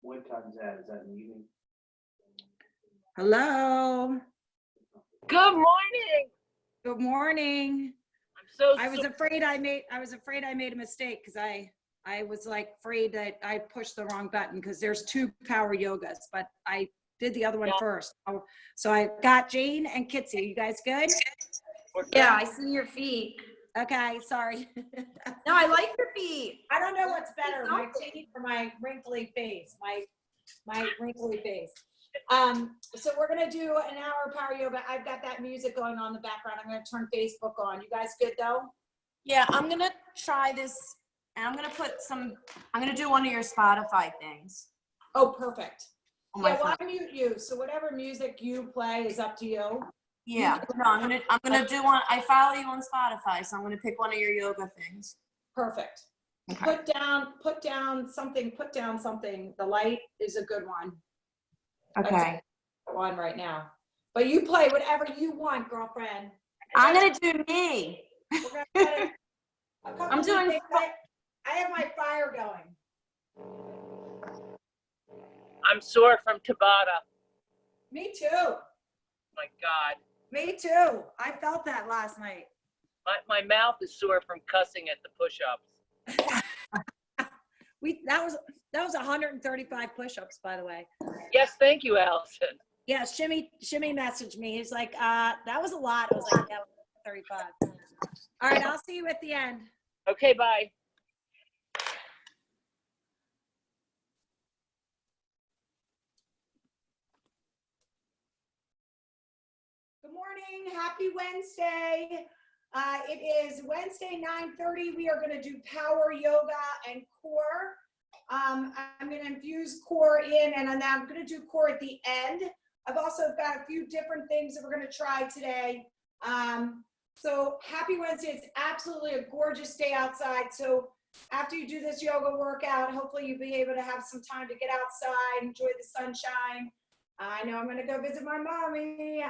What time is that? Is that in the evening? Hello. Good morning. Good morning. I'm so I was afraid I made a mistake because I was like afraid that I pushed the wrong button because there's 2 power yogas, but I did the other one first. So I got Jane and Kitsy. You guys good? Yeah, I see your feet. Okay, sorry. No, I like your feet. I don't know what's better, my feet or my wrinkly face. My wrinkly face. So we're gonna do an hour of power yoga. I've got that music going on in the background. I'm gonna turn Facebook on. You guys good though? Yeah, I'm gonna try this, and I'm gonna do one of your Spotify things. Oh, perfect. On Yeah, my well, phone. I mute you. So whatever music you play is up to you. Yeah, no, I'm gonna do one. I follow you on Spotify, so I'm gonna pick one of your yoga things. Perfect. Okay. Put down something. The light is a good one. Okay. That's one right now. But you play whatever you want, girlfriend. I'm gonna do me. We're gonna I'm doing. I have my fire going. I'm sore from Tabata. Me too. My God. Me too. I felt that last night. My mouth is sore from cussing at the push-ups. That was 135 push-ups, by the way. Yes, thank you, Allison. Yeah, Shimmy messaged me. He's like, that was a lot. I was like, yeah, 35. All right, I'll see you at the end. Okay, bye. Good morning. Happy Wednesday. It is Wednesday, 9:30. We are going to do power yoga and core. I'm going to infuse core in, and then I'm going to do core at the end. I've also got a few different things that we're going to try today. So happy Wednesday. It's absolutely a gorgeous day outside. So after you do this yoga workout, hopefully you'll be able to have some time to get outside, enjoy the sunshine. I know I'm going to go visit my mommy.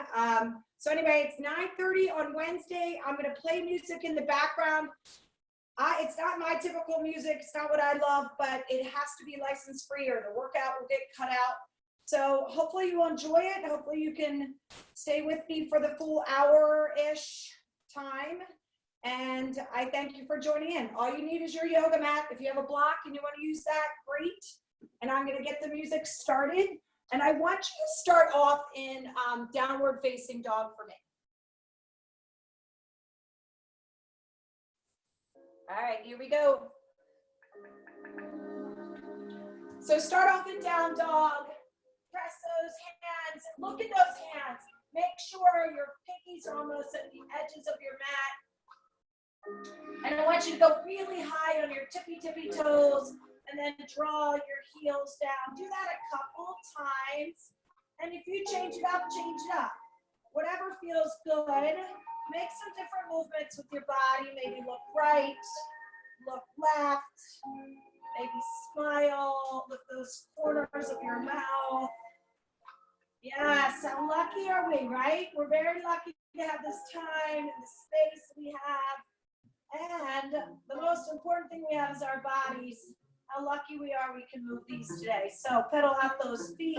So anyway, it's 9:30 on Wednesday. I'm going to play music in the background. It's not my typical music. It's not what I love, but it has to be license free or the workout will get cut out. So hopefully you will enjoy it. Hopefully you can stay with me for the full hour-ish time. And I thank you for joining in. All you need is your yoga mat. If you have a block and you want to use that, great. And I'm going to get the music started. And I want you to start off in downward facing dog for me. All right, here we go. So start off in down dog. Press those hands. Look at those hands. Make sure your pinkies are almost at the edges of your mat. And I want you to go really high on your tippy toes and then draw your heels down. Do that a couple times. And if you change it up, change it up. Whatever feels good. Make some different movements with your body. Maybe look right, look left, maybe smile with those corners of your mouth. Yes, how lucky are we, right? We're very lucky to have this time and the space we have. And the most important thing we have is our bodies. How lucky we are we can move these today. So pedal out those feet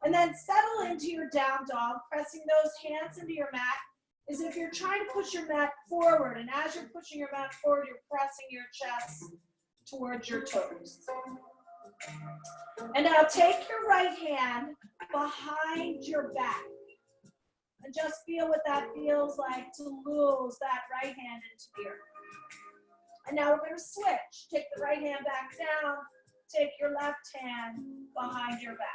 and then settle into your down dog, pressing those hands into your mat as if you're trying to push your mat forward. And as you're pushing your mat forward, you're pressing your chest towards your toes. And now take your right hand behind your back and just feel what that feels like to lose that right hand into the earth. And now we're going to switch. Take the right hand back down. Take your left hand behind your back.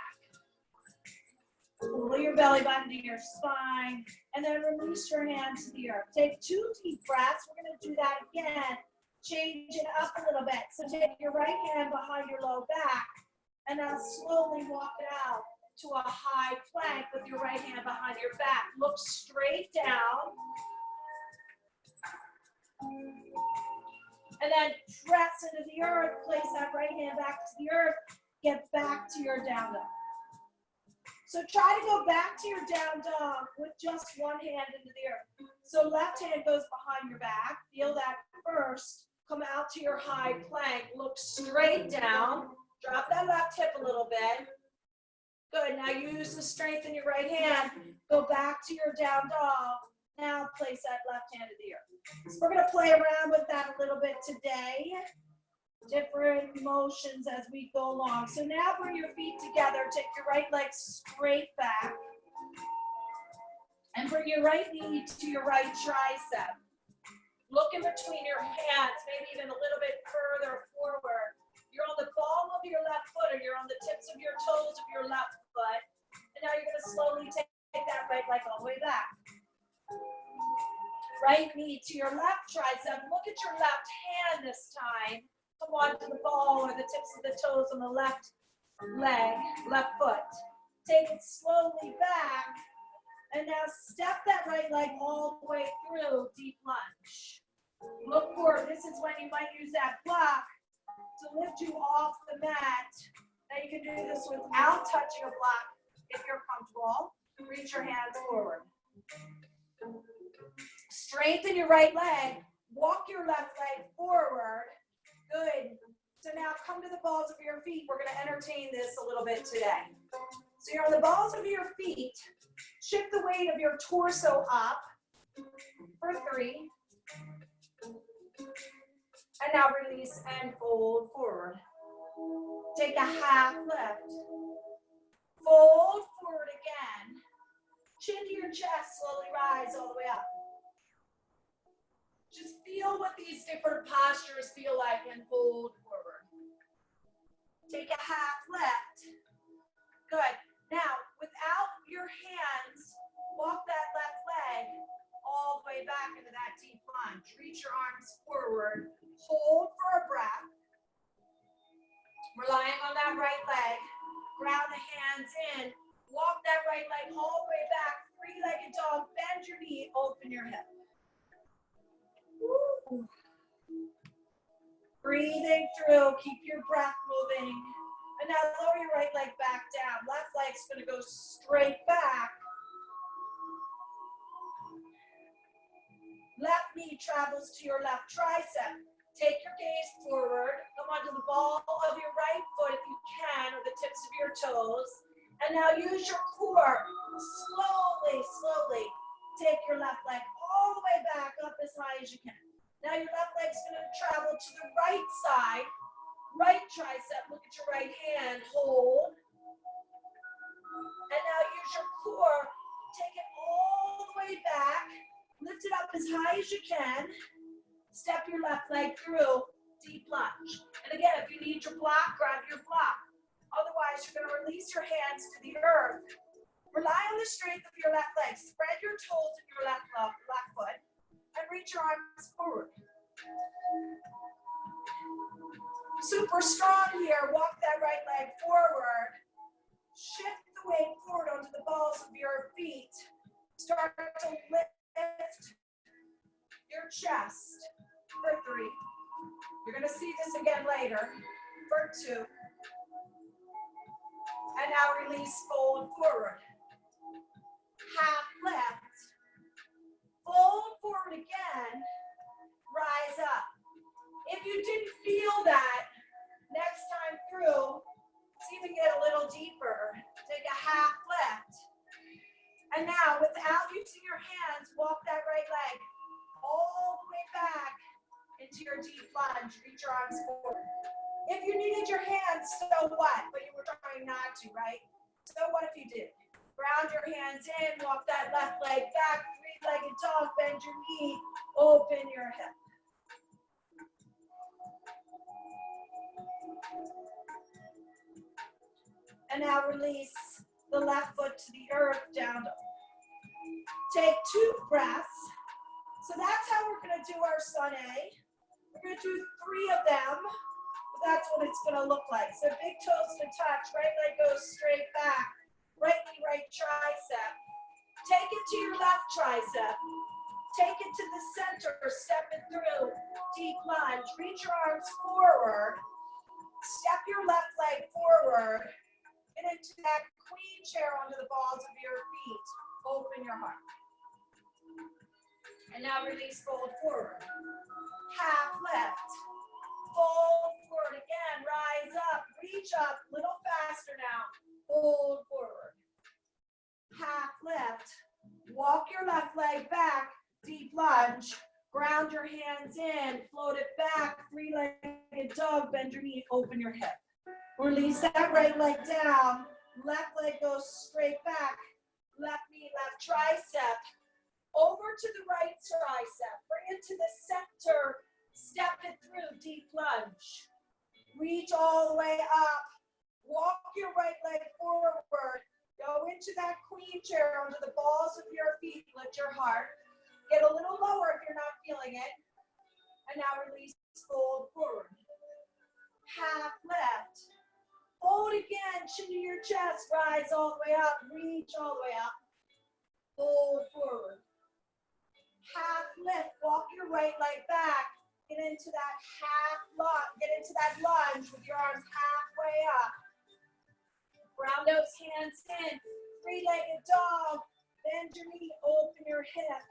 Pull your belly button to your spine, and then release your hands to the earth. Take 2 deep breaths. We're going to do that again. Change it up a little bit. So take your right hand behind your low back, and now slowly walk it out to a high plank with your right hand behind your back. Look straight down. And then press into the earth. Place that right hand back to the earth. Get back to your down dog. So try to go back to your down dog with just one hand into the earth. So left hand goes behind your back. Feel that first. Come out to your high plank. Look straight down. Drop that left hip a little bit. Good. Now use the strength in your right hand. Go back to your down dog. Now place that left hand to the earth. So we're going to play around with that a little bit today. Different motions as we go along. So now bring your feet together. Take your right leg straight back. And bring your right knee to your right tricep. Look in between your hands, maybe even a little bit further forward. You're on the ball of your left foot, or you're on the tips of your toes of your left foot. And now you're going to slowly take that right leg all the way back. Right knee to your left tricep. Look at your left hand this time. Come on to the ball or the tips of the toes on the left leg, left foot. Take it slowly back. And now step that right leg all the way through, deep lunge. Look forward. This is when you might use that block to lift you off the mat. Now you can do this without touching a block if you're comfortable. Reach your hands forward. Straighten your right leg. Walk your left leg forward. Good. So now come to the balls of your feet. We're going to entertain this a little bit today. So you're on the balls of your feet. Shift the weight of your torso up for 3. And now release and fold forward. Take a half lift. Fold forward again. Chin to your chest, slowly rise all the way up. Just feel what these different postures feel like and fold forward. Take a half lift. Good. Now, without your hands, walk that left leg all the way back into that deep lunge. Reach your arms forward. Hold for a breath. Relying on that right leg. Ground the hands in. Walk that right leg all the way back. Three-legged dog. Bend your knee. Open your hip. Woo. Breathing through. Keep your breath moving. And now lower your right leg back down. Left leg's going to go straight back. Left knee travels to your left tricep. Take your gaze forward. Come onto the ball of your right foot if you can, or the tips of your toes. And now use your core. Slowly, slowly take your left leg all the way back up as high as you can. Now your left leg's going to travel to the right side. Right tricep, look at your right hand, hold. And now use your core, take it all the way back, lift it up as high as you can, step your left leg through, deep lunge. And again, if you need your block, grab your block. Otherwise, you're going to release your hands to the earth. Rely on the strength of your left leg. Spread your toes of your left foot and reach your arms forward. Super strong here. Walk that right leg forward. Shift the weight forward onto the balls of your feet. Start to lift your chest for 3. You're going to see this again later for 2. And now release, fold forward. Half lift. Fold forward again. Rise up. If you didn't feel that, next time through, see if you get a little deeper. Take a half lift. And now, without using your hands, walk that right leg all the way back into your deep lunge. Reach your arms forward. If you needed your hands, so what? But you were trying not to, right? So what if you did? Ground your hands in, walk that left leg back, three-legged dog, bend your knee, open your hip. And now release the left foot to the earth, down dog. Take 2 breaths. So that's how we're going to do our sun A. We're going to do 3 of them. But that's what it's going to look like. So big toes to touch. Right leg goes straight back. Right knee, right tricep. Take it to your left tricep. Take it to the center. Step it through. Deep lunge. Reach your arms forward. Step your left leg forward. And into that queen chair onto the balls of your feet. Open your heart. And now release, fold forward. Half lift. Ground your hands in, float it back, three-legged dog, bend your knee, open your hip. Release that right leg down, left leg goes straight back, left knee, left tricep, over to the right tricep, bring it to the center, step it through, deep lunge. Reach all the way up, walk your right leg forward, go into that queen chair under the balls of your feet, lift your heart. Get a little lower if you're not feeling it. And now release, fold forward. Half left. Fold again, chin to your chest, rise all the way up, reach all the way up. Fold forward. Half lift, walk your right leg back. Get into that half lunge, get into that lunge with your arms halfway up. Ground those hands in, three-legged dog. Bend your knee, open your hip.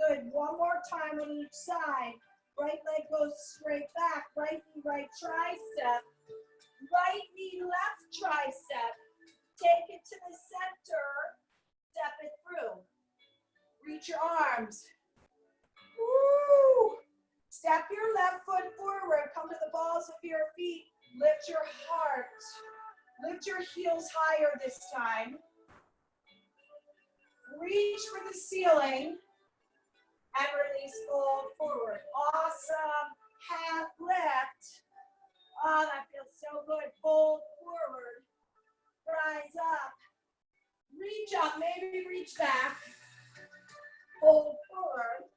Good, one more time on each side. Right leg goes straight back, right knee, right tricep. Right knee, left tricep. Take it to the center, step it through. Reach your arms. Woo! Step your left foot forward, come to the balls of your feet. Lift your heart. Lift your heels higher this time. Reach for the ceiling. And release, fold forward. Awesome. Half lift. Oh, that feels so good. Fold forward. Rise up. Reach up, maybe reach back. Fold forward.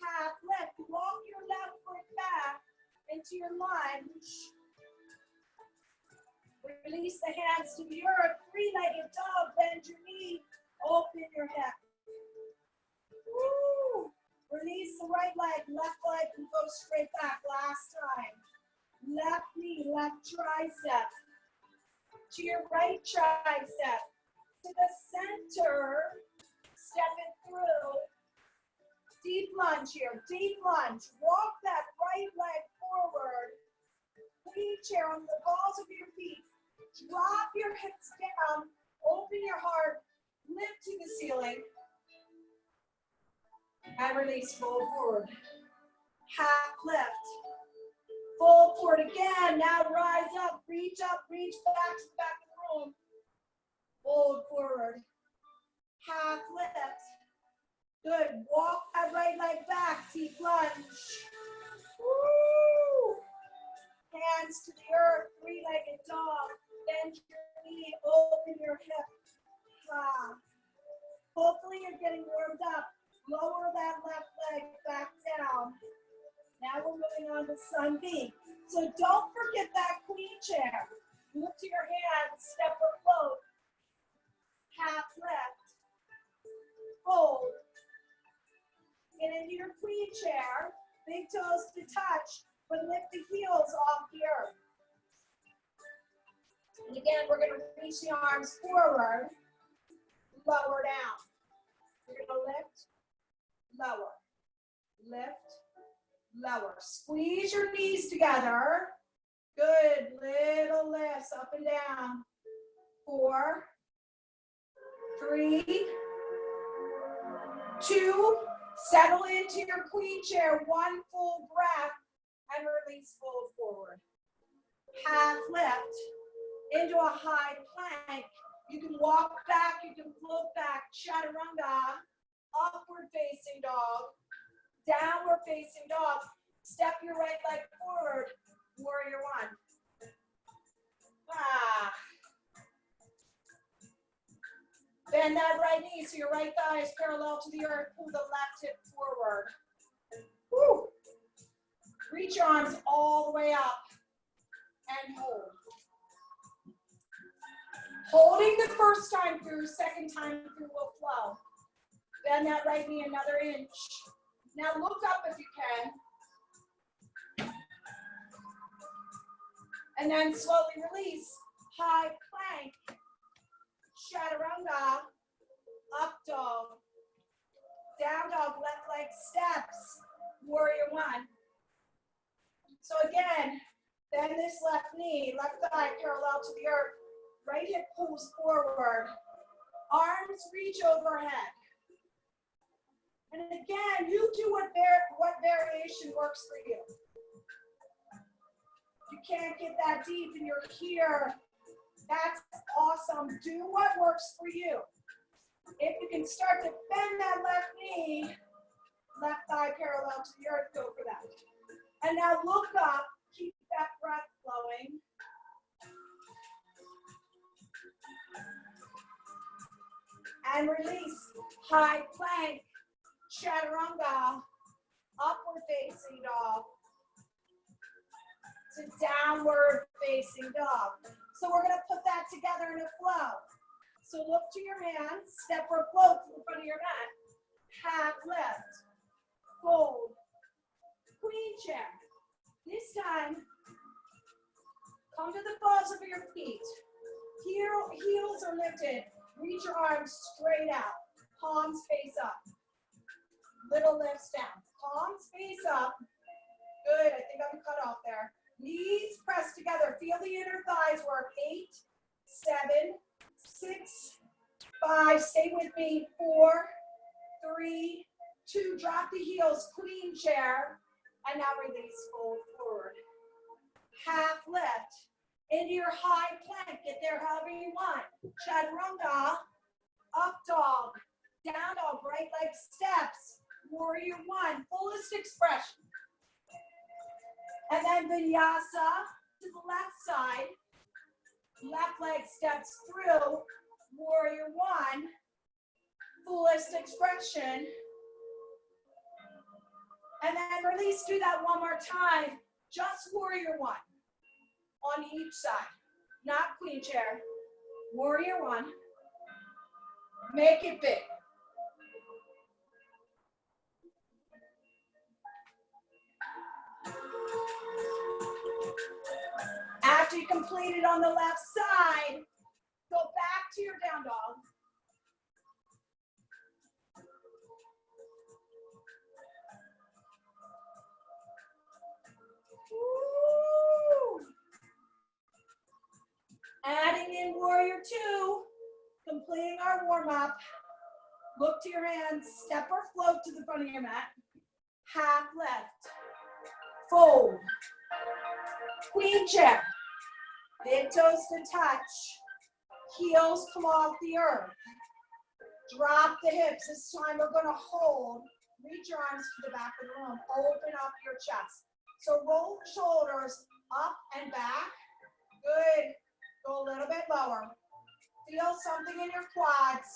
Half lift. Walk your left foot back into your lunge. Release the hands to the earth. Three-legged dog. Bend your knee. Open your hip. Woo! Release the right leg, left leg can go straight back. Last time. Left knee, left tricep. To your right tricep. To the center. Step it through. Deep lunge here, deep lunge. Walk that right leg forward. Queen chair on the balls of your feet. Drop your hips down. Open your heart. Lift to the ceiling. And release, fold forward. Half lift. Fold forward again. Now rise up, reach back to the back of the room. Fold forward. Half lift. Good. Walk that right leg back. Deep lunge. Woo! Hands to the earth. Three-legged dog. Bend your knee. Open your hip. Hopefully you're getting warmed up. Lower that left leg back down. Now we're moving on to sun B. So don't forget that queen chair. Look to your hands, step or float. Half lift. Fold. Get into your queen chair. Big toes to touch, but lift the heels off the earth. And again, we're going to reach the arms forward, lower down. We're going to lift. Lower, lift, lower. Squeeze your knees together. Good, little lifts up and down. 4, 3, 2, settle into your queen chair. 1 full breath and release, fold forward. Half lift into a high plank. You can walk back, you can float back, chaturanga. Upward facing dog, downward facing dog. Step your right leg forward, warrior 1. Bend that right knee so your right thigh is parallel to the earth. Pull the left hip forward. Woo. Reach your arms all the way up and hold. Holding the first time through, second time through will flow. Bend that right knee another inch. Now look up if you can. And then slowly release. High plank. Chaturanga. Up dog. Down dog, left leg steps. Warrior 1. So again, bend this left knee, left thigh parallel to the earth. Right hip pulls forward. Arms reach overhead. And again, you do what variation works for you. You can't get that deep and you're here. That's awesome. Do what works for you. If you can start to bend that left knee, left thigh parallel to the earth, go for that. And now look up, keep that breath flowing. And release, high plank, chaturanga, upward facing dog, to downward facing dog. So we're gonna put that together in a flow. So look to your hands, step or float to the front of your mat. Half lift, fold, queen chair. This time, come to the balls of your feet. Heels are lifted. Reach your arms straight out. Palms face up. Little lifts down. Palms face up. Good, I think I'm cut off there. Knees pressed together. Feel the inner thighs work. 8, 7, 6, 5. Stay with me. 4, 3, 2. Drop the heels. Queen chair. And now release. Fold forward. Half lift. Into your high plank. Get there however you want. Chaturanga. Up dog. Down dog. Right leg steps. Warrior 1. Fullest expression. And then vinyasa to the left side. Left leg steps through. Warrior 1. Fullest expression. And then release. Do that one more time. Just warrior 1. On each side. Not queen chair. Warrior 1. Make it big. After you complete it on the left side, go back to your down dog. Woo. Adding in warrior 2, completing our warm up. Look to your hands, step or float to the front of your mat. Half lift, fold, queen chair, big toes to touch, heels come off the earth. Drop the hips. This time we're gonna hold. Reach your arms to the back of the room. Open up your chest. So roll the shoulders up and back. Good. Go a little bit lower. Feel something in your quads.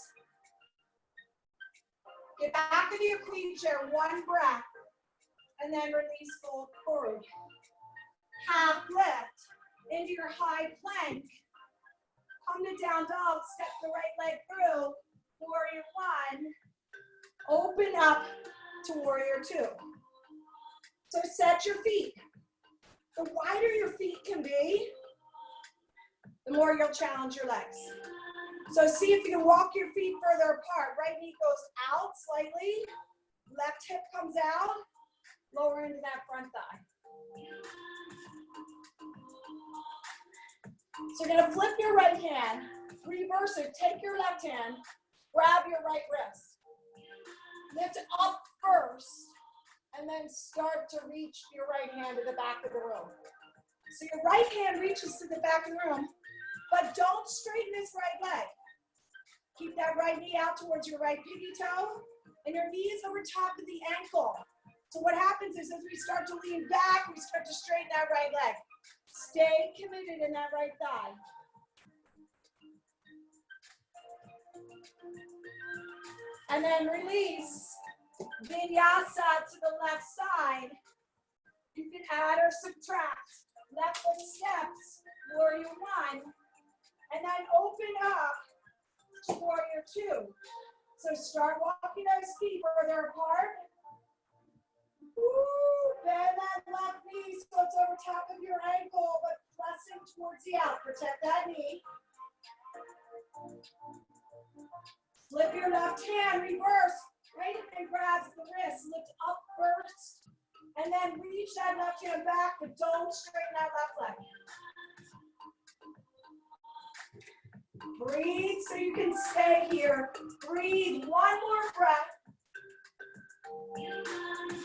Get back into your queen chair. One breath. And then release, fold forward. Half lift into your high plank. Come to down dog. Step the right leg through. Warrior 1. Open up to warrior 2. So set your feet. The wider your feet can be, the more you'll challenge your legs. So see if you can walk your feet further apart. Right knee goes out slightly. Left hip comes out. Lower into that front thigh. So you're gonna flip your right hand, reverse it, take your left hand, grab your right wrist. Lift it up first, and then start to reach your right hand to the back of the room. So your right hand reaches to the back of the room, but don't straighten this right leg. Keep that right knee out towards your right pinky toe, and your knees over top of the ankle. So what happens is as we start to lean back, we start to straighten that right leg. Stay committed in that right thigh. And then release. Vinyasa to the left side. You can add or subtract. Left foot steps, warrior 1. And then open up to warrior 2. So start walking those feet further apart. Woo, bend that left knee so it's over top of your ankle, but pressing towards the out. Protect that knee. Flip your left hand, reverse. Right hand grabs the wrist. Lift up first. And then reach that left hand back, but don't straighten that left leg. Breathe so you can stay here. Breathe. One more breath.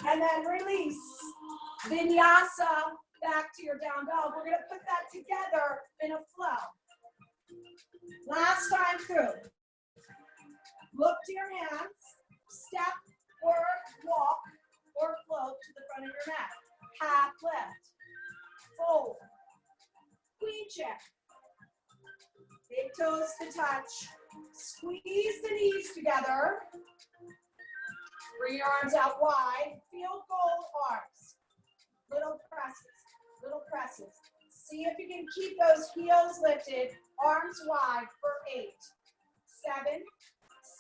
And then release. Vinyasa, back to your down dog. We're gonna put that together in a flow. Last time through. Look to your hands, step or walk or float to the front of your mat. Half lift, fold, queen chair. Big toes to touch. Squeeze the knees together. Bring your arms out wide. Field goal arms. Little presses, little presses. See if you can keep those heels lifted, arms wide for 8, 7.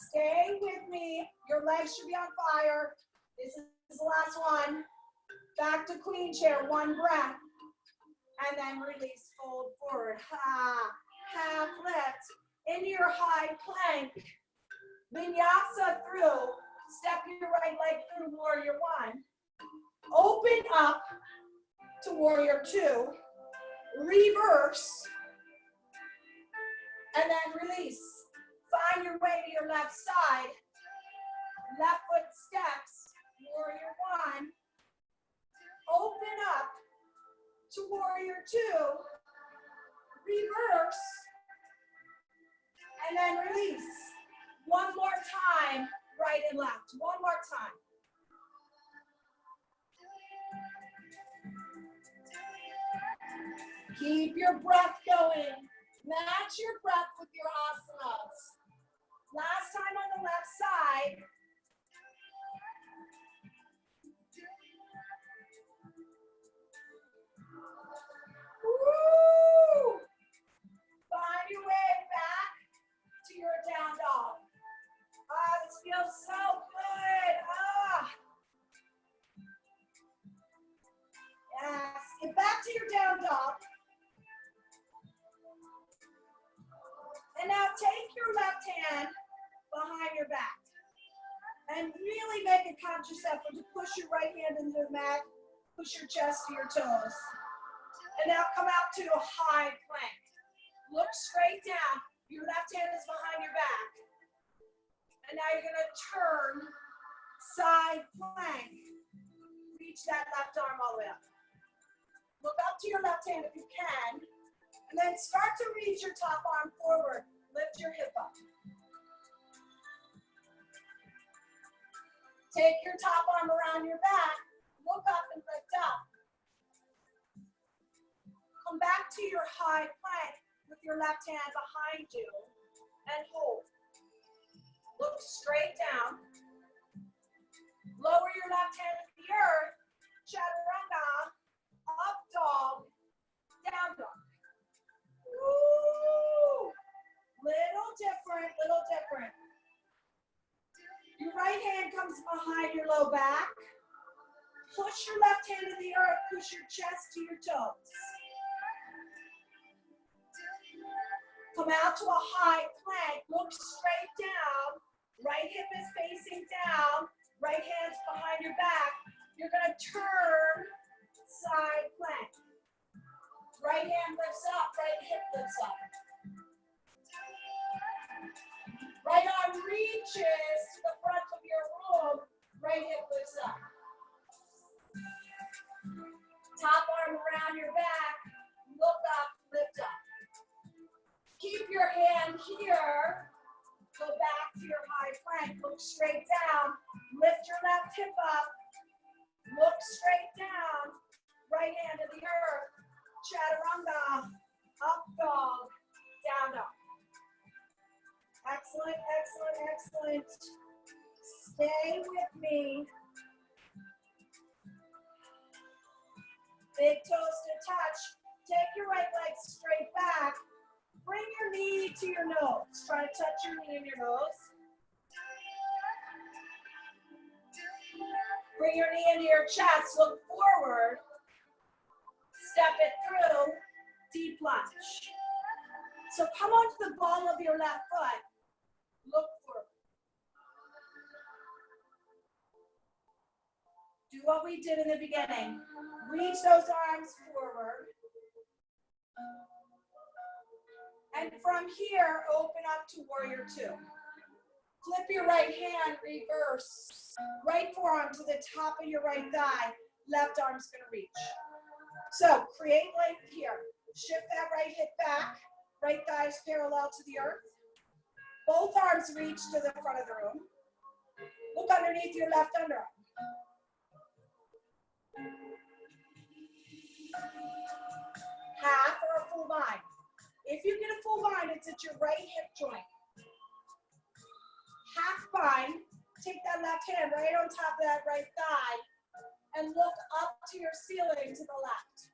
Stay with me. Your legs should be on fire. This is the last one. Back to queen chair, 1 breath. And then release, fold forward. Half lift. Into your high plank. Vinyasa through. Step your right leg through warrior 1. Open up to warrior 2. Reverse. And then release. Find your way to your left side. Left foot steps. Warrior 1. Open up to warrior 2. Reverse. And then release. One more time, right and left. One more time. Keep your breath going. Match your breath with your asanas. Last time on the left side. Woo! Find your way back to your down dog. This feels so good. Yes, get back to your down dog. And now take your left hand behind your back. And really make a conscious effort to push your right hand into the mat, push your chest to your toes. And now come out to a high plank. Look straight down. Your left hand is behind your back. And now you're gonna turn side plank. Reach that left arm all the way up. Look up to your left hand if you can. And then start to reach your top arm forward. Lift your hip up. Take your top arm around your back. Look up and lift up. Come back to your high plank with your left hand behind you and hold. Look straight down. Lower your left hand to the earth. Chaturanga. Up dog. Down dog. Woo! Little different, little different. Your right hand comes behind your low back. Push your left hand to the earth. Push your chest to your toes. Come out to a high plank. Look straight down. Right hip is facing down. Right hand's behind your back. You're going to turn side plank. Right hand lifts up. Right hip lifts up. Right arm reaches to the front of your room. Right hip lifts up. Top arm around your back. Look up, lift up. Keep your hand here. Go back to your high plank. Look straight down. Lift your left hip up. Look straight down. Right hand to the earth. Chaturanga. Up dog. Down dog. Excellent, excellent, excellent. Stay with me. Big toes to touch. Take your right leg straight back. Bring your knee to your nose. Try to touch your knee and your nose. Bring your knee into your chest. Look forward. Step it through. Deep lunge. So come onto the ball of your left foot. Look forward. Do what we did in the beginning. Reach those arms forward. And from here, open up to warrior 2. Flip your right hand, reverse. Right forearm to the top of your right thigh. Left arm's gonna reach. So create length here. Shift that right hip back. Right thigh is parallel to the earth. Both arms reach to the front of the room. Look underneath your left underarm. Half or a full bind. If you get a full bind, it's at your right hip joint. Half bind, take that left hand right on top of that right thigh and look up to your ceiling to the left.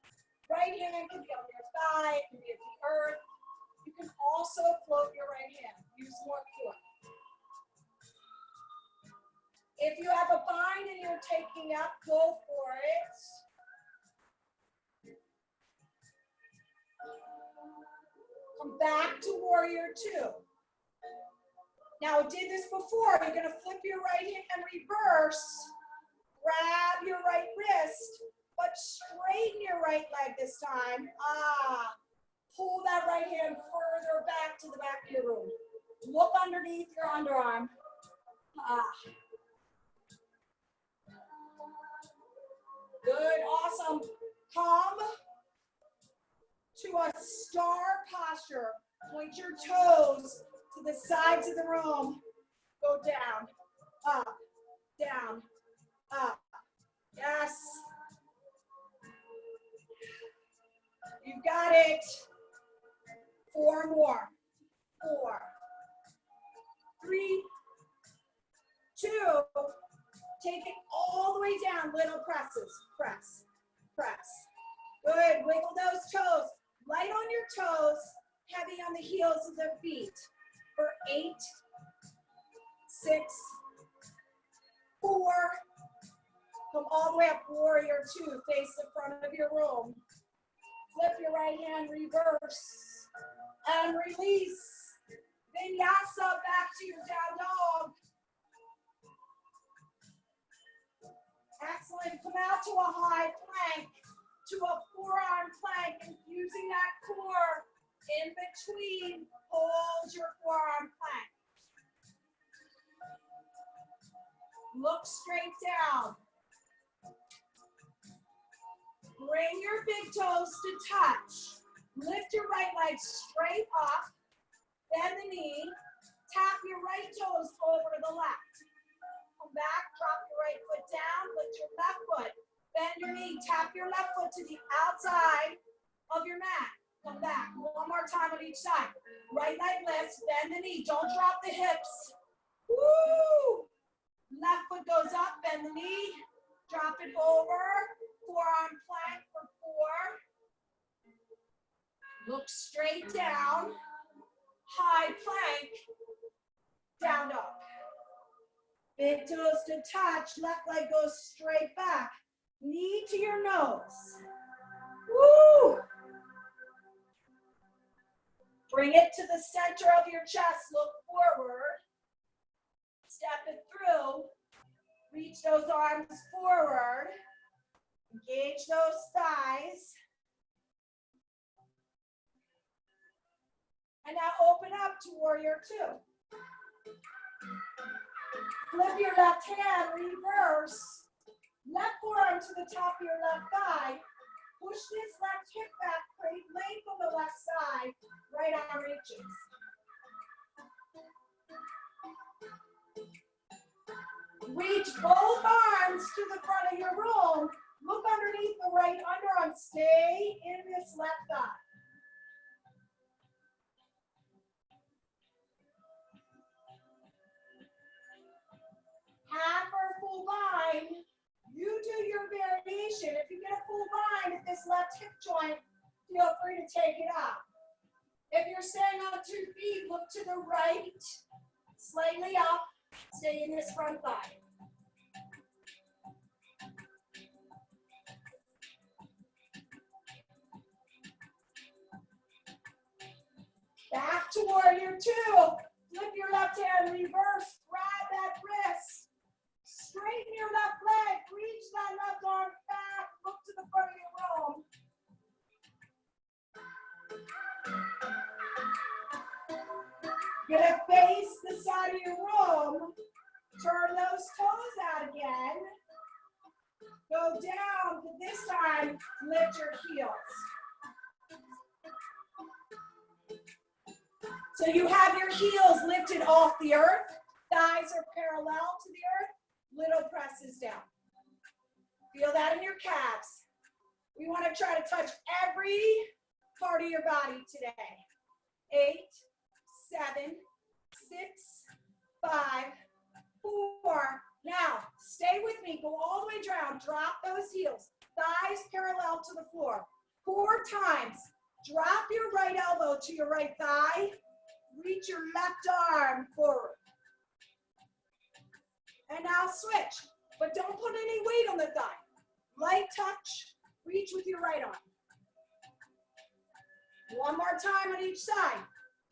Right hand can be on your thigh, it can be at the earth. You can also float your right hand. Use more core. If you have a bind and you're taking up, go for it. Come back to warrior two. Now, I did this before. You're going to flip your right hand reverse, grab your right wrist, but straighten your right leg this time. Pull that right hand further back to the back of your room. Look underneath your underarm. Good, awesome. Come to a star posture. Point your toes to the sides of the room. Go down, up, down, up. Yes. You got it. 4 more. 4, 3, 2. Take it all the way down. Little presses. Press, press. Good. Wiggle those toes. Light on your toes. Heavy on the heels of the feet. For 8, 6, 4. Come all the way up, warrior 2. Face the front of your room. Flip your right hand, reverse, and release. Vinyasa back to your down dog. Excellent. Come out to a high plank, to a forearm plank, and using that core in between, hold your forearm plank. Look straight down. Bring your big toes to touch. Lift your right leg straight up. Bend the knee. Tap your right toes over to the left. Come back, drop your right foot down. Lift your left foot. Bend your knee. Tap your left foot to the outside of your mat. Come back. One more time on each side. Right leg lifts. Bend the knee. Don't drop the hips. Woo! Left foot goes up. Bend the knee. Drop it over. Forearm plank for 4. Look straight down. High plank. Down dog. Big toes to touch. Left leg goes straight back. Knee to your nose. Woo! Bring it to the center of your chest. Look forward. Step it through. Reach those arms forward. Engage those thighs. And now open up to warrior 2. Flip your left hand, reverse. Left forearm to the top of your left thigh. Push this left hip back, create length on the left side. Right arm reaches. Reach both arms to the front of your room. Look underneath the right underarm. Stay in this left thigh. Half or full bind. You do your variation. If you get a full bind at this left hip joint, feel free to take it up. If you're staying on 2 feet, look to the right, slightly up, stay in this front thigh. Back to warrior 2. Flip your left hand, reverse, grab that wrist. Straighten your left leg, reach that left arm back, look to the front of your room. You're gonna face the side of your room. Turn those toes out again. Go down, but this time, lift your heels. So you have your heels lifted off the earth. Thighs are parallel to the earth. Little presses down. Feel that in your calves. We want to try to touch every part of your body today. 8, 7, 6, 5, 4. Now, stay with me. Go all the way down. Drop those heels. Thighs parallel to the floor. 4 times. Drop your right elbow to your right thigh. Reach your left arm forward. And now switch. But don't put any weight on the thigh. Light touch. Reach with your right arm. One more time on each side.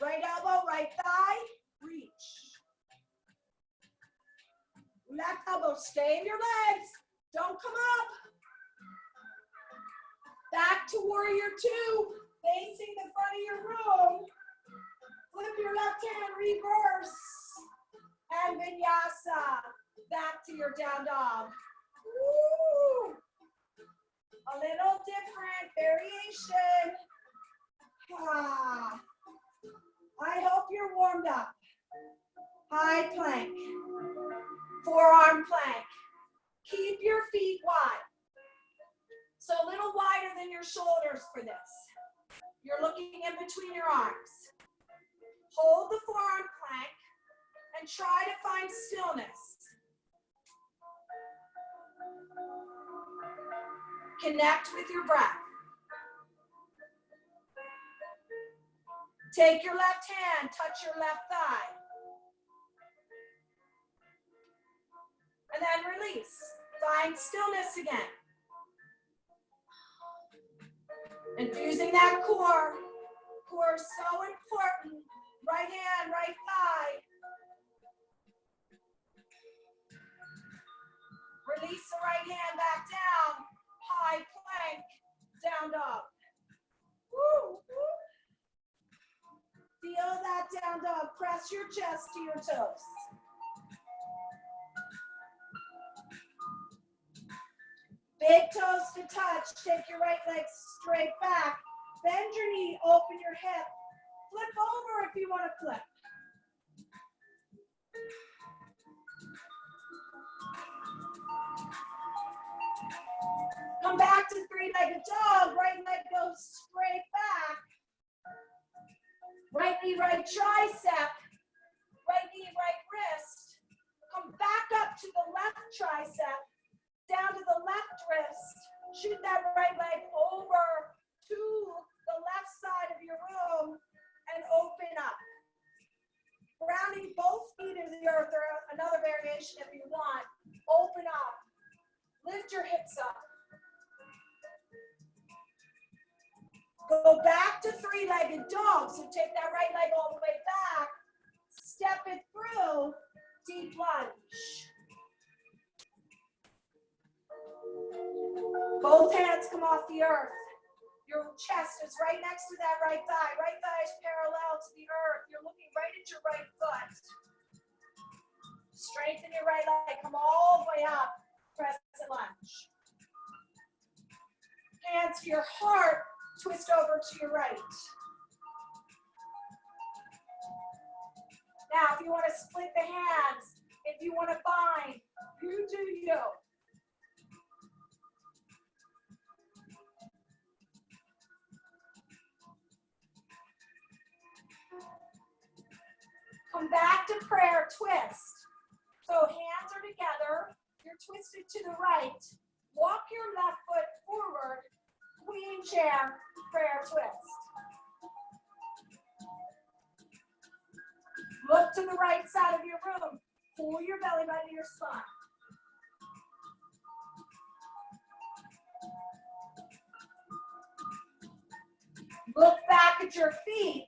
Right elbow, right thigh. Reach. Left elbow, stay in your legs. Don't come up. Back to warrior 2, facing the front of your room. Flip your left hand, reverse. And vinyasa. Back to your down dog. Woo. A little different variation. I hope you're warmed up. High plank. Forearm plank. Keep your feet wide. So a little wider than your shoulders for this. You're looking in between your arms. Hold the forearm plank and try to find stillness. Connect with your breath. Take your left hand, touch your left thigh. And then release. Find stillness again. Infusing that core. Core is so important. Right hand, right thigh. Release the right hand back down. High plank, down dog. Woo, woo. Feel that down dog. Press your chest to your toes. Big toes to touch. Take your right leg straight back. Bend your knee, open your hip. Flip over if you want to flip. Come back to three-legged dog. Right leg goes straight back. Right knee, right tricep. Right knee, right wrist. Come back up to the left tricep. Down to the left wrist. Shoot that right leg over to the left side of your room and open up. Grounding both feet into the earth, or another variation if you want. Open up. Lift your hips up. Go back to three-legged dog. So take that right leg all the way back. Step it through. Deep lunge. Both hands come off the earth. Your chest is right next to that right thigh. Right thigh is parallel to the earth. You're looking right at your right foot. Strengthen your right leg. Come all the way up. Crescent lunge. Hands to your heart. Twist over to your right. Now, if you want to split the hands, if you want to bind, you do you. Come back to prayer, twist. So hands are together, you're twisted to the right. Walk your left foot forward, queen chair, prayer twist. Look to the right side of your room. Pull your belly button to your spine. Look back at your feet.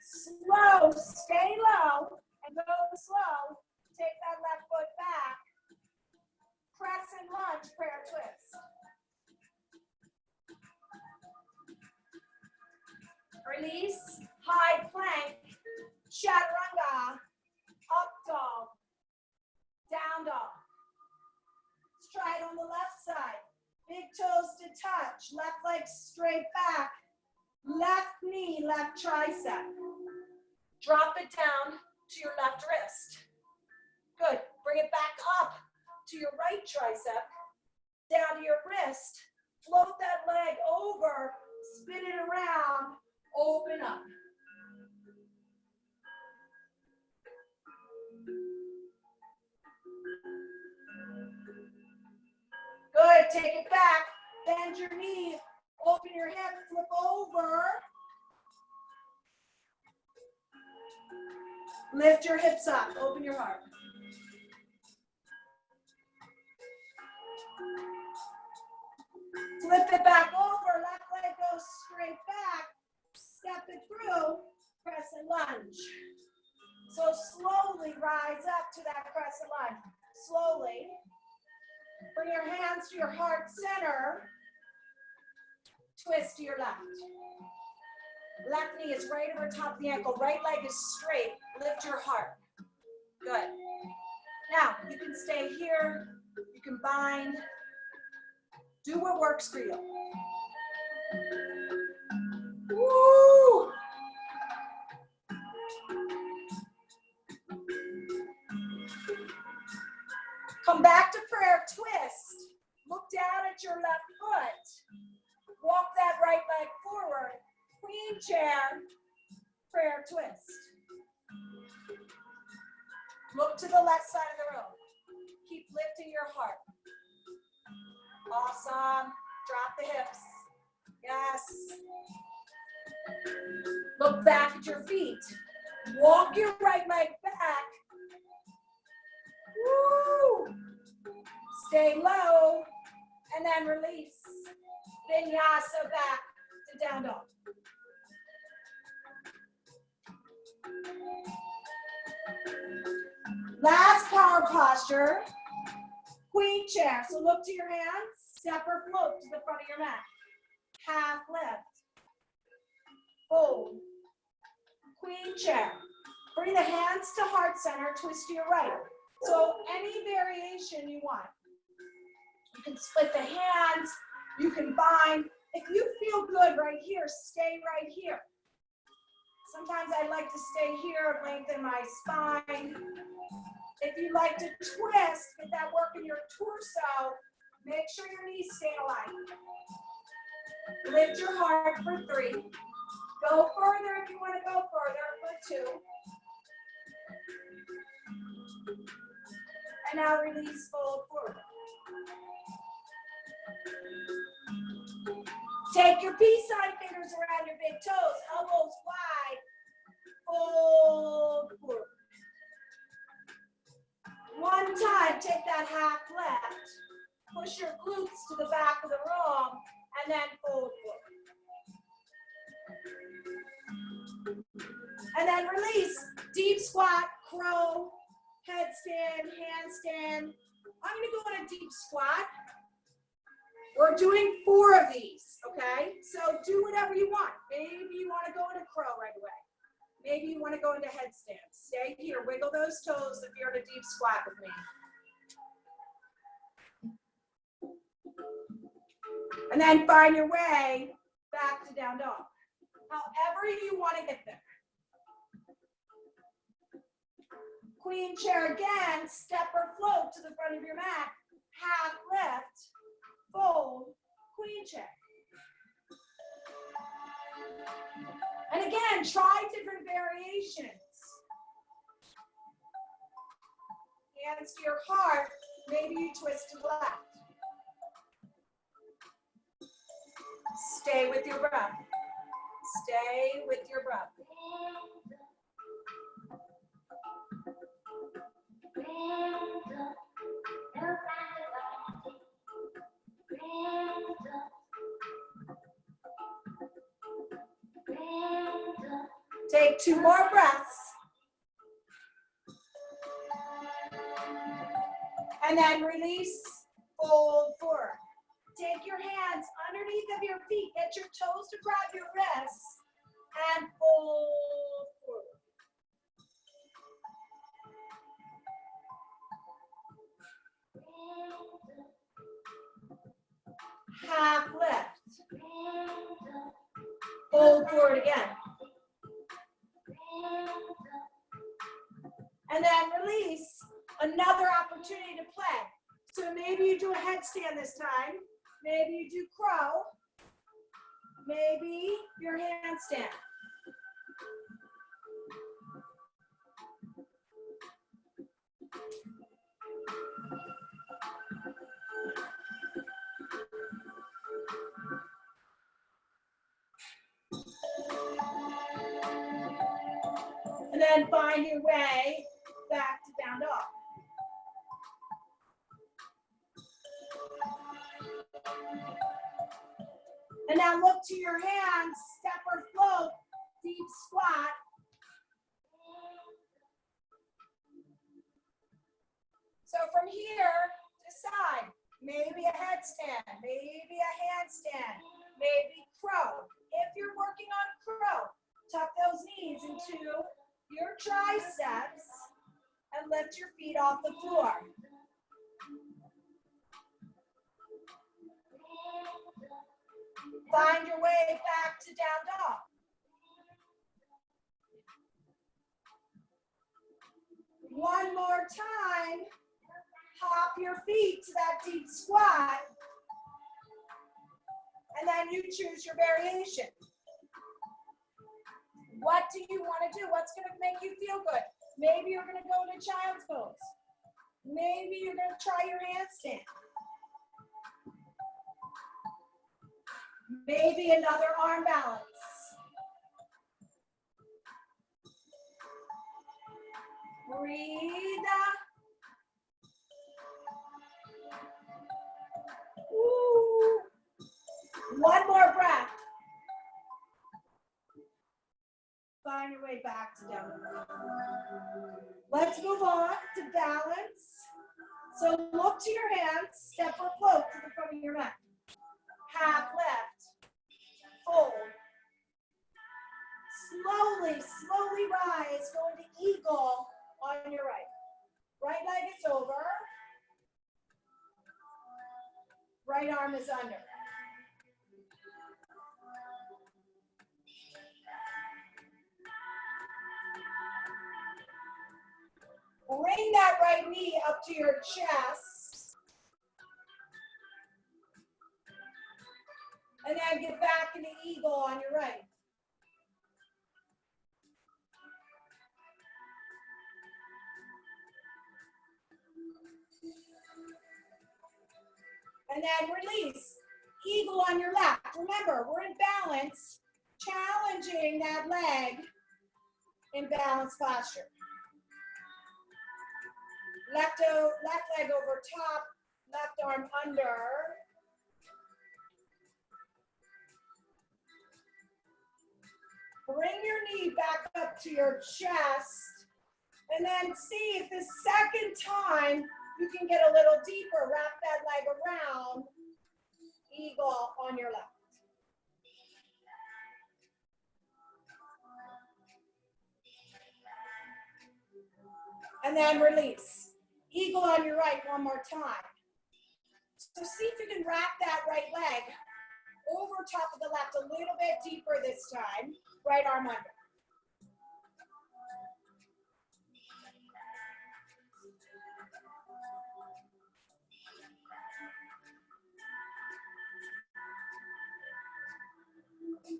Slow, stay low, and go slow. Take that left foot back. Crescent lunge, prayer twist. Release, high plank, chaturanga, touch. Left leg straight back. Left knee, left tricep. Drop it down to your left wrist. Good. Bring it back up to your right tricep, down to your wrist. Float that leg over, spin it around, open up. Good. Take it back. Bend your knee. Open your hip. Flip over. Lift your hips up. Open your heart. Flip it back over. Left leg goes straight back. Step it through. Crescent lunge. So slowly rise up to that crescent lunge. Slowly. Bring your hands to your heart center. Twist to your left. Left knee is right over top of the ankle. Right leg is straight. Lift your heart. Good. Now, you can stay here. You can bind. Do what works for you. Woo! Come back to prayer twist. Look down at your left foot. Walk that right leg forward. Queen chair, prayer twist. Look to the left side of the room. Keep lifting your heart. Awesome. Drop the hips. Yes. Look back at your feet. Walk your right leg back. Woo! Stay low and then release. Vinyasa back to down dog. Last power posture, queen chair. So look to your hands, step or float to the front of your mat. Half lift, fold, queen chair. Bring the hands to heart center, twist to your right. So any variation you want. You can split the hands, you can bind. If you feel good right here, stay right here. Sometimes I like to stay here, lengthen my spine. If you like to twist, get that work in your torso, make sure your knees stay aligned. Lift your heart for 3. Go further if you want to go further for 2. And now release, fold forward. Take your peace sign fingers around your big toes, elbows wide, fold forward. One time, take that half left, push your glutes to the back of the room, and then fold forward. And then release, deep squat, crow, headstand, handstand. I'm gonna go on a deep squat. We're doing 4 of these, okay? So do whatever you want. Maybe you want to go into crow right away. Maybe you want to go into headstand. Stay here, wiggle those toes if you're in a deep squat with me. And then find your way back to down dog. However you want to get there. Queen chair again, step or float to the front of your mat. Half lift. Fold, queen chair. And again, try different variations. Hands to your heart, maybe you twist to the left. Stay with your breath. Stay with your breath. Take 2 more breaths. And then release, fold forward. Take your hands underneath of your feet. Get your toes to grab your wrists and fold forward. half lift. Fold forward again. And then release, another opportunity to play. So maybe you do a headstand this time. Maybe you do crow. Maybe your handstand. And then find your way back to down dog. And now look to your hands, step or float, deep squat. So from here, decide, maybe a headstand, maybe a handstand, maybe crow. If you're working on crow, tuck those knees into your triceps and lift your feet off the floor. Find your way back to down dog. One more time. Hop your feet to that deep squat. And then you choose your variation. What do you want to do? What's going to make you feel good? Maybe you're going to go to child's pose. Maybe you're going to try your handstand. Maybe another arm balance. Breathe. Woo. One more breath. Find your way back to down. Let's move on to balance. So look to your hands, step or float to the front of your mat. Half lift, fold. Slowly rise, go into eagle on your right. Right leg is over. Right arm is under. Bring that right knee up to your chest. And then get back into eagle on your right. And then release. Eagle on your left. Remember, we're in balance, challenging that leg in balanced posture. Left leg over top, left arm under. Bring your knee back up to your chest. And then see if the second time you can get a little deeper. Wrap that leg around. Eagle on your left. And then release. Eagle on your right one more time. So see if you can wrap that right leg over top of the left a little bit deeper this time. Right arm under.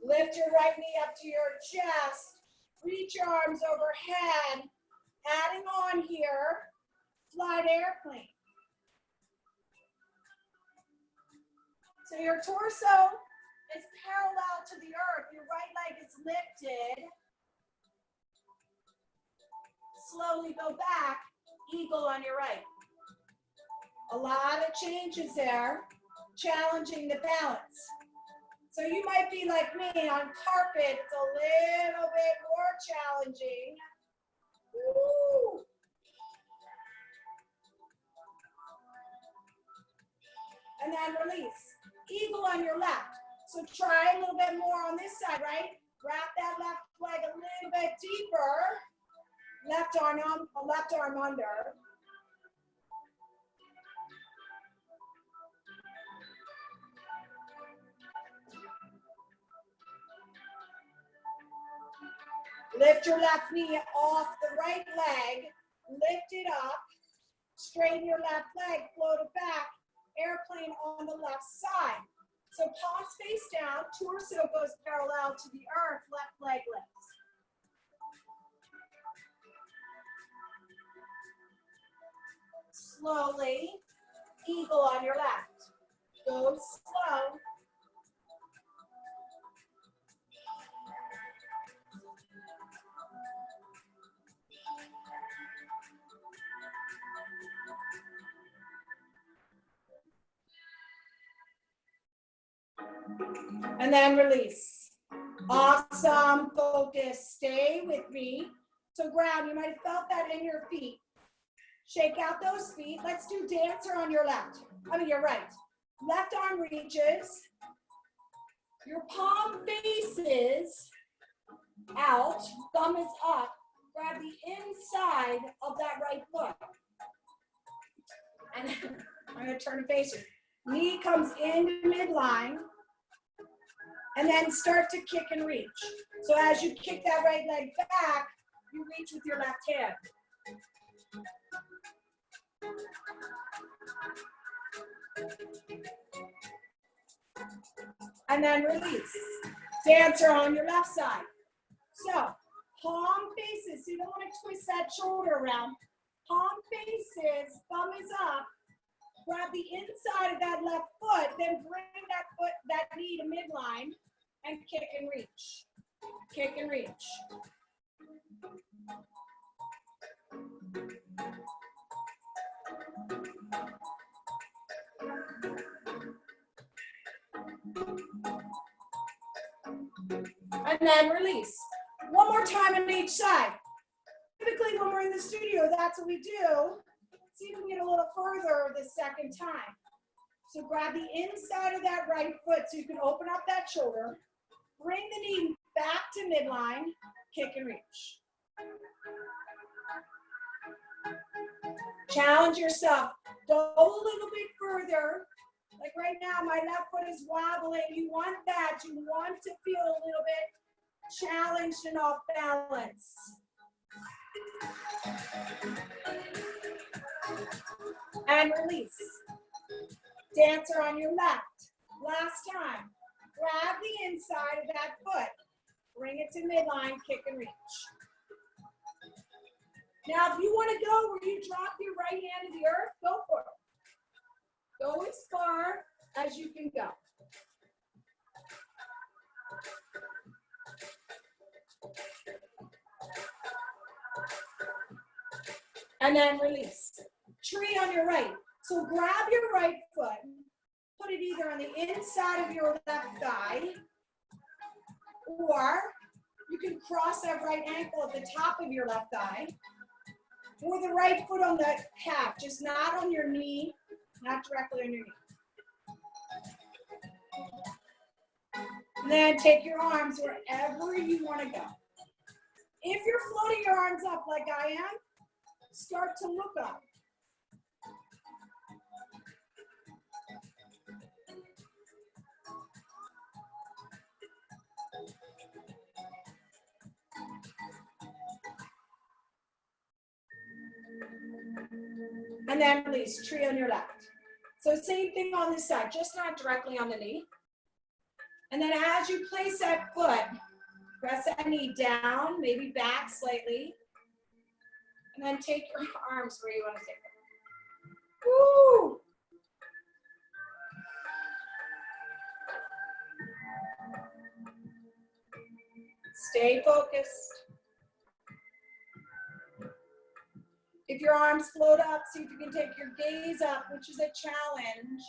Lift your right knee up to your chest. Reach your arms overhead. Adding on here, flight airplane. So your torso is parallel to the earth. Your right leg is lifted. Slowly go back, eagle on your right. A lot of changes there, challenging the balance. So you might be like me, on carpet, it's a little bit more challenging. Woo. And then release. Eagle on your left. So try a little bit more on this side, right? Wrap that left leg a little bit deeper. Left arm under. Lift your left knee off the right leg, lift it up, straighten your left leg, float it back, airplane on the left side. So palms face down, torso goes parallel to the earth, left leg lifts. Slowly, eagle on your left. Go slow. And then release. Awesome, focus, stay with me. So ground, you might have felt that in your feet. Shake out those feet. Let's do dancer on your left. Your right. Left arm reaches. Your palm faces out, thumb is up. Grab the inside of that right foot. And I'm gonna turn and face you. Knee comes into midline. And then start to kick and reach. So as you kick that right leg back, you reach with your left hand. And then release. Dancer on your left side. So palm faces, so you don't want to twist that shoulder around. Palm faces, thumb is up. Grab the inside of that left foot, then bring that knee to midline and kick and reach. Kick and reach. And then release. One more time on each side. Typically when we're in the studio, that's what we do. See if we can get a little further the second time. So grab the inside of that right foot so you can open up that shoulder. Bring the knee back to midline, kick and reach. Challenge yourself. Go a little bit further. Like right now, my left foot is wobbling. You want that. You want to feel a little bit challenged and off balance. And release. Dancer on your left. Last time. Grab the inside of that foot. Bring it to midline, kick and reach. Now, if you want to go where you drop your right hand to the earth, go for it. Go as far as you can go. And then release. Tree on your right. So grab your right foot, put it either on the inside of your left thigh, or you can cross that right ankle at the top of your left thigh, or the right foot on the calf, just not on your knee, not directly on your knee. And then take your arms wherever you want to go. If you're floating your arms up like I am, start to look up. And then release, tree on your left. So same thing on this side, just not directly on the knee. And then as you place that foot, press that knee down, maybe back slightly. And then take your arms where you want to take them. Woo! Stay focused. If your arms float up, see if you can take your gaze up, which is a challenge.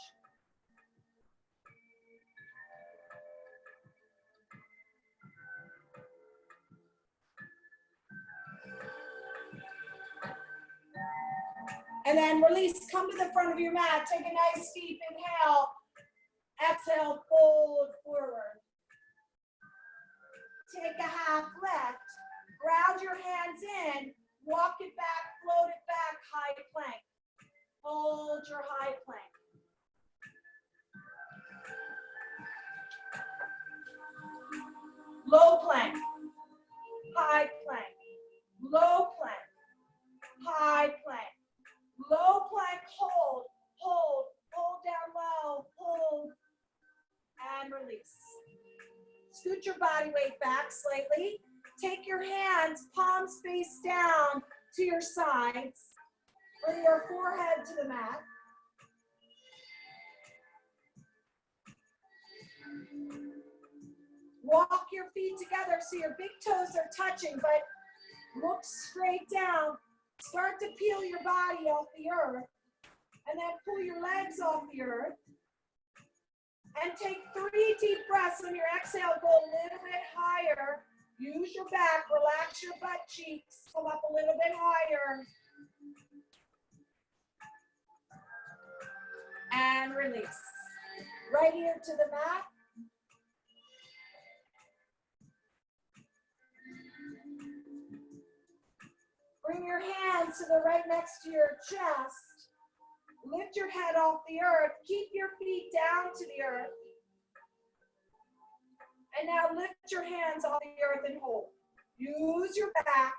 And then release, come to the front of your mat, take a nice deep inhale. Exhale, fold forward. Take a half left, ground your hands in, walk it back, float it back, high plank. Hold your high plank. Low plank. high plank, low plank, high plank, low plank, hold, hold, hold down low, hold, and release. Scoot your body weight back slightly. Take your hands, palms face down to your sides. Bring your forehead to the mat. Walk your feet together so your big toes are touching, but look straight down. Start to peel your body off the earth, and then pull your legs off the earth. And take 3 deep breaths. On your exhale, go a little bit higher. Use your back, relax your butt cheeks, come up a little bit higher. And release. Right here to the mat. Bring your hands to the right next to your chest. Lift your head off the earth. Keep your feet down to the earth. And now lift your hands off the earth and hold. Use your back.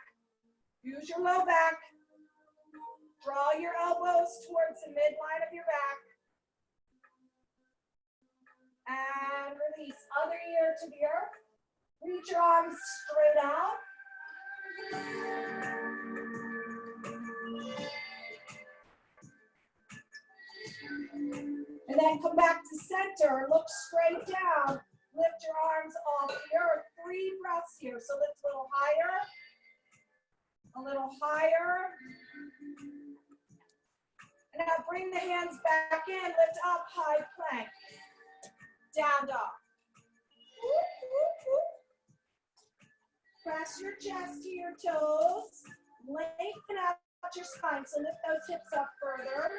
Use your low back. Draw your elbows towards the midline of your back. And release. Other ear to the earth. Reach your arms straight out. And then come back to center. Look straight down. Lift your arms off the earth. 3 breaths here. So lift a little higher. A little higher. And now bring the hands back in. Lift up, high plank. Down dog. Whoop, whoop, whoop. Press your chest to your toes. Lengthen out your spine. So lift those hips up further.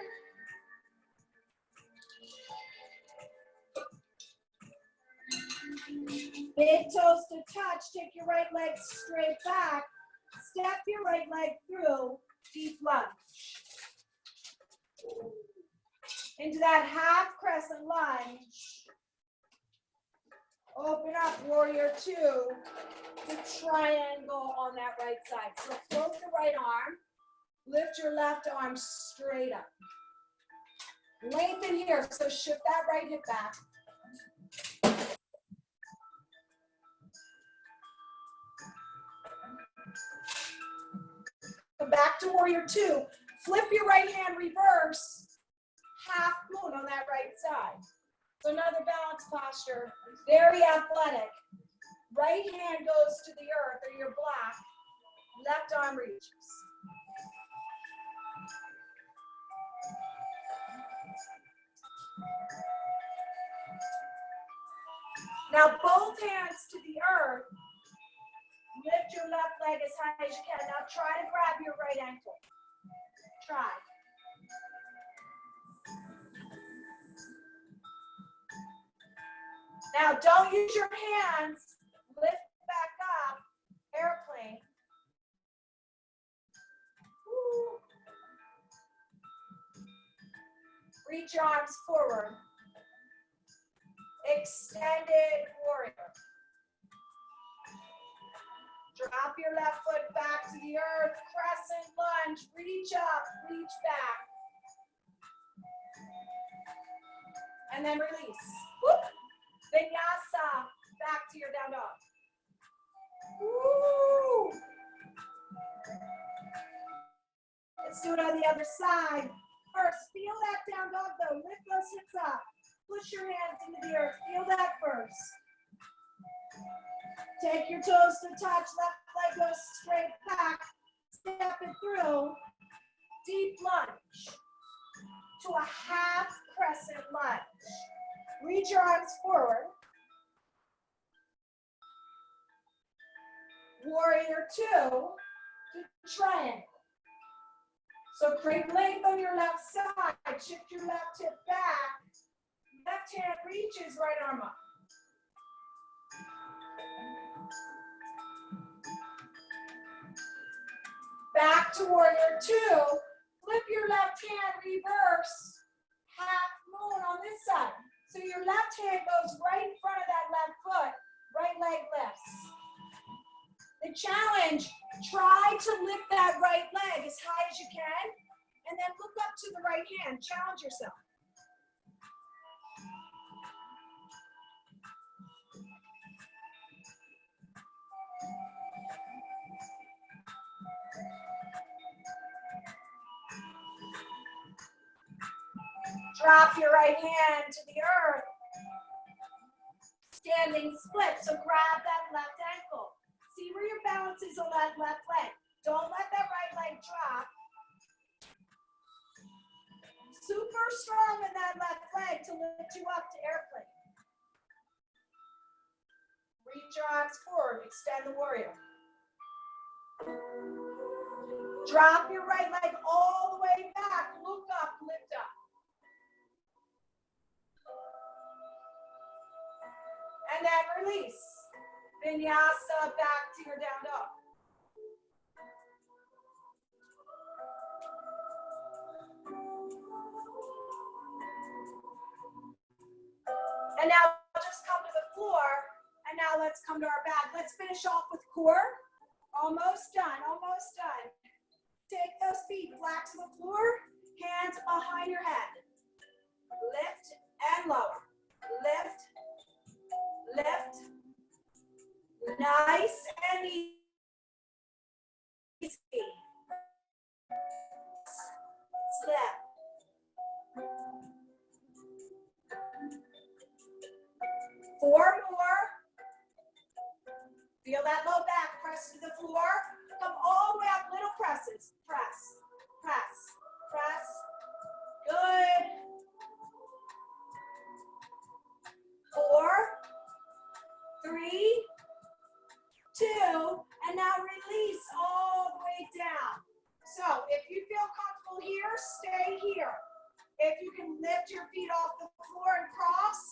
Big toes to touch. Take your right leg straight back. Step your right leg through. Deep lunge. Into that half crescent lunge. Open up, warrior 2. The triangle on that right side. So float the right arm. Lift your left arm straight up. Lengthen here. So shift that right hip back. Come back to warrior 2. Flip your right hand reverse. Half moon on that right side. So another balance posture. Very athletic. Right hand goes to the earth or your block. Left arm reaches. Now both hands to the earth. Lift your left leg as high as you can. Now try to grab your right ankle. Try. Now don't use your hands. Lift back up. Airplane. Woo. Reach your arms forward. Extended warrior. Drop your left foot back to the earth. Crescent lunge. Reach up, reach back. And then release. Whoop. Vinyasa. Back to your down dog. Woo. Let's do it on the other side. First, feel that down dog though. Lift those hips up. Push your hands into the earth. Feel that first. Take your toes to touch. Left leg goes straight back. Step it through. Deep lunge to a half crescent lunge. Reach your arms forward. Warrior 2 to triangle. So create length on your left side. Shift your left hip back. Left hand reaches, right arm up. Back to warrior 2. Flip your left hand, reverse. Half moon on this side. So your left hand goes right in front of that left foot. Right leg lifts. Think challenge, try to lift that right leg as high as you can, and then look up to the right hand. Challenge yourself. Drop your right hand to the earth. Standing split, so grab that left ankle. See where your balance is on that left leg. Don't let that right leg drop. Super strong in that left leg to lift you up to airplane. Reach your arms forward, extend the warrior. Drop your right leg all the way back, look up, lift up. And then release. Vinyasa back to your down dog. And now just come to the floor. And now let's come to our back. Let's finish off with core. Almost done, almost done. Take those feet flat to the floor. Hands behind your head. Lift and lower. Lift. Lift. Nice and easy. It's lift. Four more. Feel that low back. Press to the floor. Come all the way up. Little presses. Press. Press. Press. Good. 4, 3, 2, and now release all the way down. So if you feel comfortable here, stay here. If you can lift your feet off the floor and cross,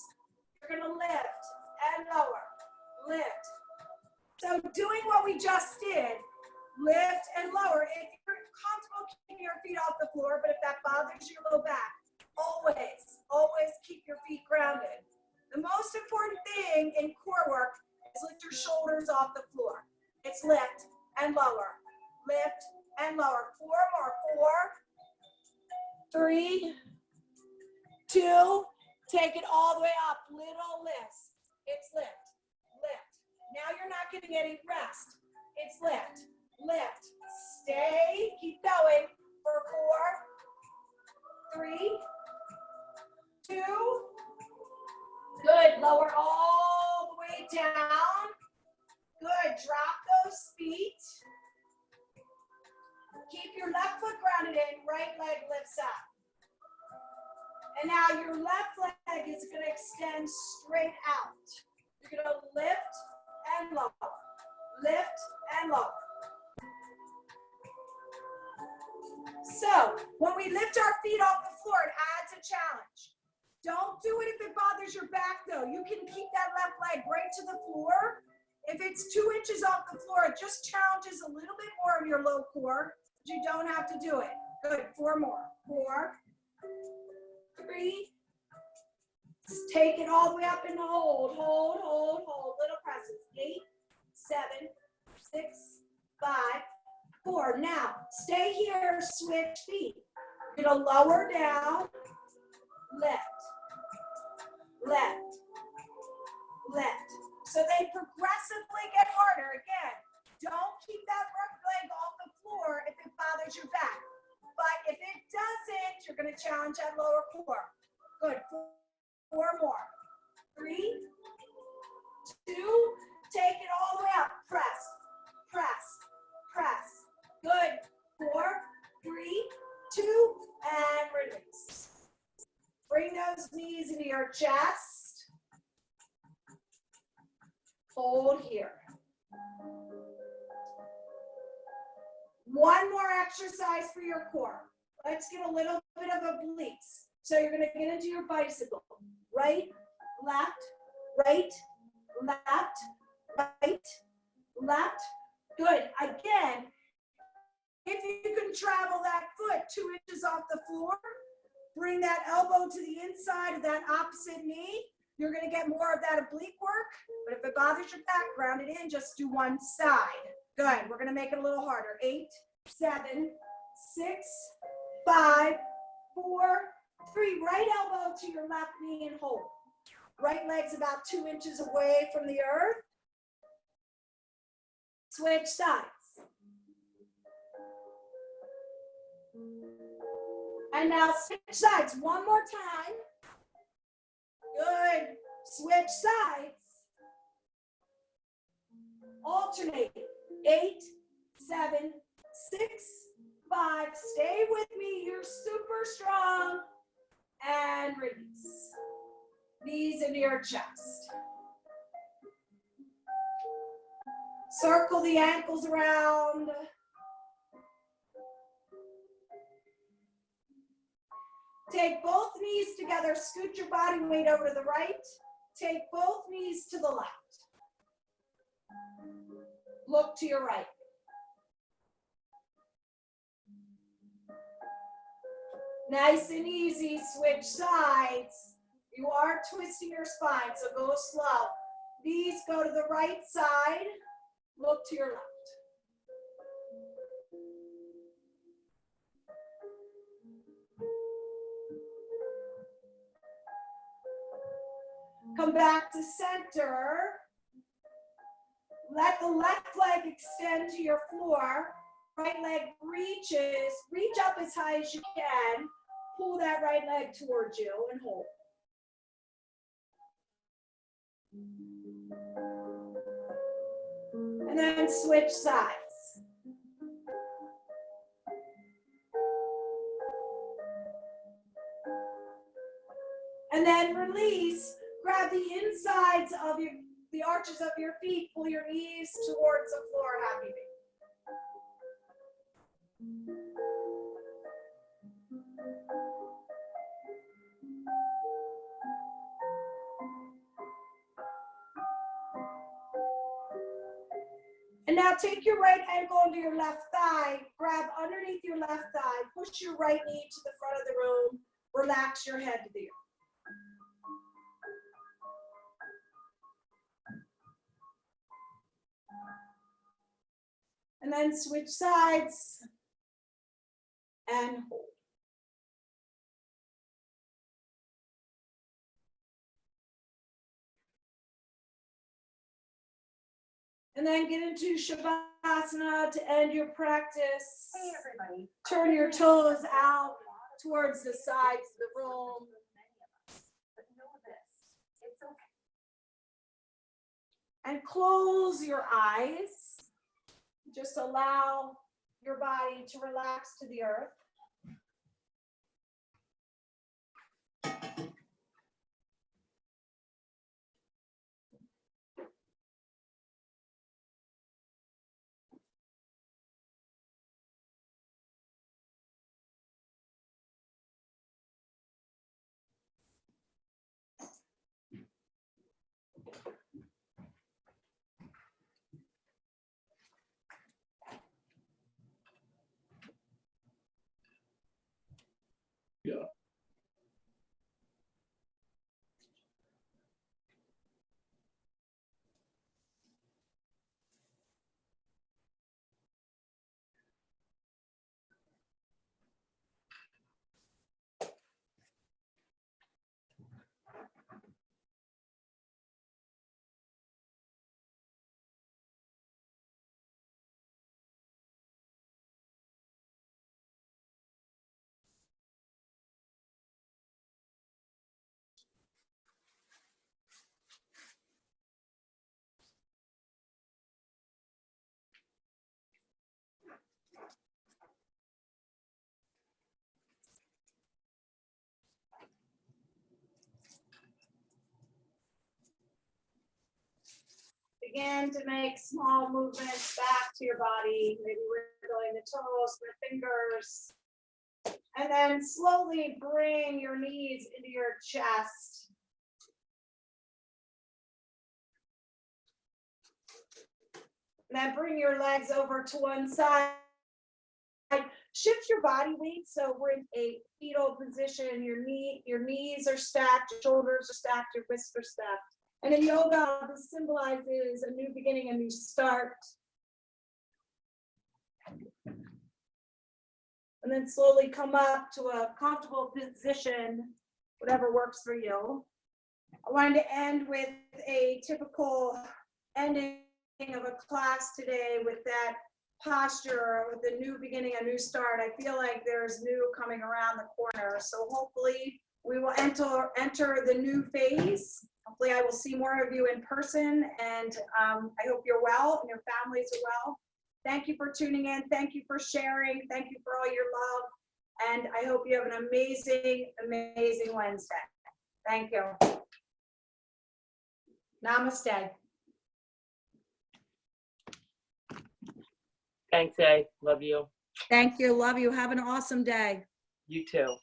you're gonna lift and lower, lift. So doing what we just did, lift and lower. If you're comfortable keeping your feet off the floor, but if that bothers your low back, always keep your feet grounded. The most important thing in core work is lift your shoulders off the floor. It's lift and lower, lift and lower. 4 more, 4, 3, 2, take it all the way up, little lifts. It's lift, lift. Now you're not getting any rest. It's lift, lift. Stay, keep going for 4, 3, 2, good, lower all the way down. Good, drop those feet. Keep your left foot grounded in, right leg lifts up. And now your left leg is gonna extend straight out. You're gonna lift and lower, lift and lower. So when we lift our feet off the floor, it adds a challenge. Don't do it if it bothers your back though. You can keep that left leg right to the floor. If it's 2 inches off the floor, it just challenges a little bit more of your low core, but you don't have to do it. Good, 4 more. 4, 3, take it all the way up and hold, hold, hold, hold. Little presses. 8, 7, 6, 5, 4. Now, stay here, switch feet. You're gonna lower down, lift, lift, lift. So they progressively get harder. Again, don't keep that right leg off the floor if it bothers your back. But if it doesn't, you're gonna challenge that lower core. Good, 4 more. 3, 2, take it all the way up. Press, press, press. Good, 4, 3, 2, and release. Bring those knees into your chest. Hold here. One more exercise for your core. Let's get a little bit of obliques. So you're gonna get into your bicycle. Right, left, right, left, right, left. Good, again, if you can travel that foot 2 inches off the floor, bring that elbow to the inside of that opposite knee, You're gonna get more of that oblique work, but if it bothers your back, ground it in, just do one side. Good, we're gonna make it a little harder. 8, 7, 6, 5, 4, 3. Right elbow to your left knee and hold. Right leg's about 2 inches away from the earth. Switch sides. And now switch sides one more time. Good. Switch sides. Alternate. 8, 7, 6, 5. Stay with me. You're super strong. And release. Knees into your chest. Circle the ankles around. Take both knees together. Scoot your body weight over to the right. Take both knees to the left. Look to your right. Nice and easy. Switch sides. You are twisting your spine, so go slow. Knees go to the right side. Look to your left. Come back to center. Let the left leg extend to your floor. Right leg reaches. Reach up as high as you can. Pull that right leg towards you and hold. And then switch sides. And then release. Grab the insides of the arches of your feet. Pull your knees towards the floor. Happy feet. And now take your right ankle under your left thigh. Grab underneath your left thigh. Push your right knee to the front of the room. Relax your head to the earth. And then switch sides and hold. And then get into Shavasana to end your practice. Hey, everybody. Turn your toes out towards the sides of the room. But know this, it's okay. And close your eyes. Just allow your body to relax to the earth. Yeah. Begin to make small movements back to your body. Maybe wiggling the toes, the fingers. And then slowly bring your knees into your chest. And then bring your legs over to one side. shift your body weight. So we're in a fetal position. Your knees are stacked, your shoulders are stacked, your wrists are stacked. And in yoga, this symbolizes a new beginning, a new start. And then slowly come up to a comfortable position, whatever works for you. I wanted to end with a typical ending of a class today with that posture, with a new beginning, a new start. I feel like there's new coming around the corner. So hopefully we will enter the new phase. Hopefully I will see more of you in person, and I hope you're well and your families are well. Thank you for tuning in. Thank you for sharing. Thank you for all your love. And I hope you have an amazing, amazing Wednesday. Thank you. Namaste. Thanks, A. Love you. Thank you. Love you. Have an awesome day. You too.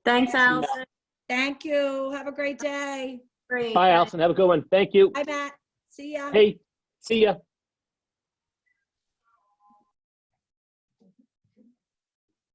Thanks, Allison. Thank you. Have a great day. Great. Bye, Allison. Have a good one. Thank you. Bye, Matt. See ya. Hey, see ya.